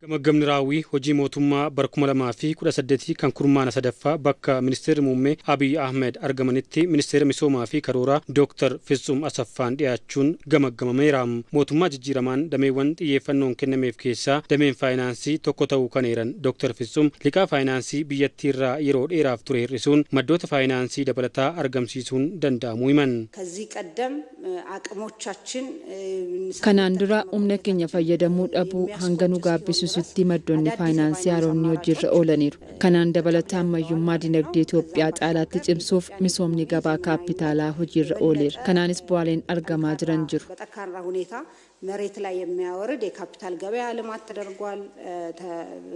Gamaggamni raawwii hojii mootummaa bara 2018 kan kurmaana sadaffaa bakka ministeerri muummee Abiy Ahmed argamanitti ministeera misoomaa fi karooraa Dr. Fitsum Asaffaan dhiyaachuun gamaggamameera. Mootummaa jijjiiramaan dameewwan xiyyeeffannoon kennameef keessaa dameen faayinaansii tokko ta'uu kan eeran Dr. Fitsum liqaa faayinaansii biyyattii irraa yeroo dheeraaf ture hir'isuun maddoota faayinaansii dabalataa argamsiisuun danda'amuu himan. Kanaan dura humna keenya fayyadamuu dhabuu hanga nu gaabbisuutti maddoonni faayinaansii haaromni hojiirra oolaniiru. Kanaan dabalataan ammayyummaa dinagdee Itoophiyaa caalaatti cimsuuf misoomni gabaa kaapitaalaa hojiirra ooleera. Kanaanis bu'aaleen argamaa jiran jiru. መሬት ላይ የሚያወርድ የካፒታል ገበያ ልማት ተደርጓል።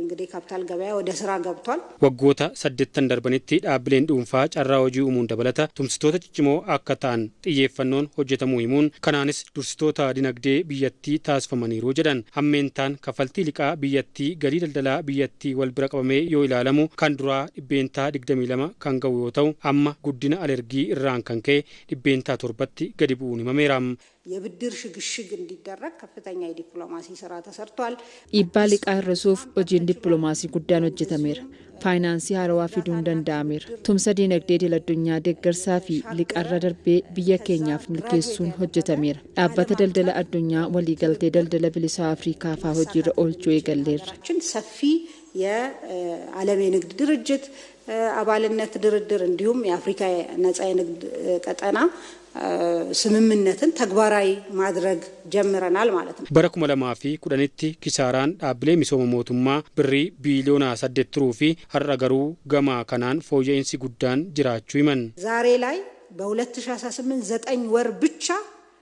እንግዲህ ካፒታል ገበያ ወደ ስራ ገብቷል። ወጎታ ሰደተን ደርበኒቲ ዳብሌን ዱንፋ ጫራ ሆጂ ኡሙን ደበለታ ቱምስቶታ ጭጭሞ አከታን ጥየፈኖን ሆጀተሙ ይሙን ከናንስ ዱርስቶታ ዲነግዴ ቢየቲ ታስፈመኒሩ ጀዳን አሜንታን ከፈልቲ ሊቃ ቢየቲ ገሊ ደልደላ ቢየቲ ወልብረ ቀበሜ ዮ ኢላለሙ ካንዱራ ዲቤንታ ዲግደሚለማ ካንገው ዮተው አማ ጉዲና አለርጊ ኢራን ከንከ ዲቤንታ ቶርበቲ ገዲቡኒ መሜራም የብድር ሽግሽግ እንዲደረግ ከፍተኛ የዲፕሎማሲ ስራ ተሰርቷል። ኢባሊቃ ርሱፍ ኦጂን ዲፕሎማሲ ጉዳን ሆጀተሜራ ፋይናንሲ ሃረዋ ፊዱን ደንዳሜራ ቱምሰ ዲነግዴ ዲለዱኛ ደገርሳፊ ሊቃራ ደርቤ ብየ ኬኛፍ ምልኬሱን ሆጀተሜራ ዳባተ ደልደለ አዱኛ ወሊገልቴ ደልደለ ብሊሳ አፍሪካ ፋ ሆጂረ ኦልቾ የገሌራችን ሰፊ የዓለም የንግድ ድርጅት አባልነት ድርድር እንዲሁም የአፍሪካ ነጻ የንግድ ቀጠና ስምምነትን ተግባራዊ ማድረግ ጀምረናል ማለት ነው። በረኩመ ለማፊ ኩደንቲ ኪሳራን ዳብሌ ሚሶሞ ሞቱማ ብሪ ቢሊዮና 8 ትሩፊ ሀረገሩ ገማ ከናን ፎየንሲ ጉዳን ጅራቹ ይመን ዛሬ ላይ በ2018 9 ወር ብቻ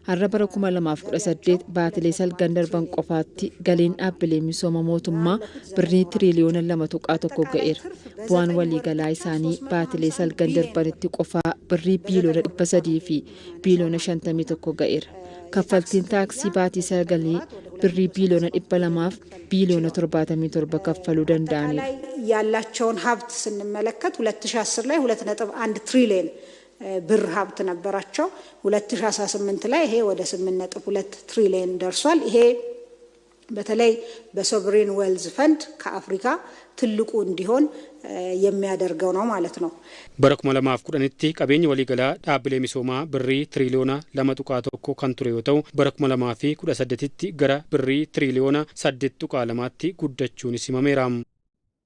harra 2018 baatilee salgan darban qofaatti galiin dhaabbilee misooma mootummaa birrii tiriliyoona 2.1 ga'eera. Bu'aan waliigalaa isaanii baatilee salgan darbanitti qofaa birrii biiliyoona 300 fi biiliyoona 51 ga'eera. Kaffaltiin taaksii baatii sagalii birrii biiliyoona 200 fi biiliyoona 77 kaffaluu danda'aniiru. ያላቸውን ሀብት ስንመለከት 2010 ላይ 2.1 ትሪሊዮን ብር ሀብት ነበራቸው። 2018 ላይ ይሄ ወደ 8.2 ትሪሊዮን ደርሷል። ይሄ በተለይ በሶቨሬን ዌልዝ ፈንድ ከአፍሪካ ትልቁ እንዲሆን የሚያደርገው ነው ማለት ነው። በረኩመ ለማፍ ኩደንቲ ቀበኝ ወሊገላ ዳብሌ ሚሶማ ብሪ ትሪሊዮና ለመጡቃቶኮ ካንቱሬ ወተው በረኩመ ለማፊ ኩደ 8ቲ ገራ ብሪ ትሪሊዮና 8 ጡቃ ለማቲ ጉደቹን ሲመሜራም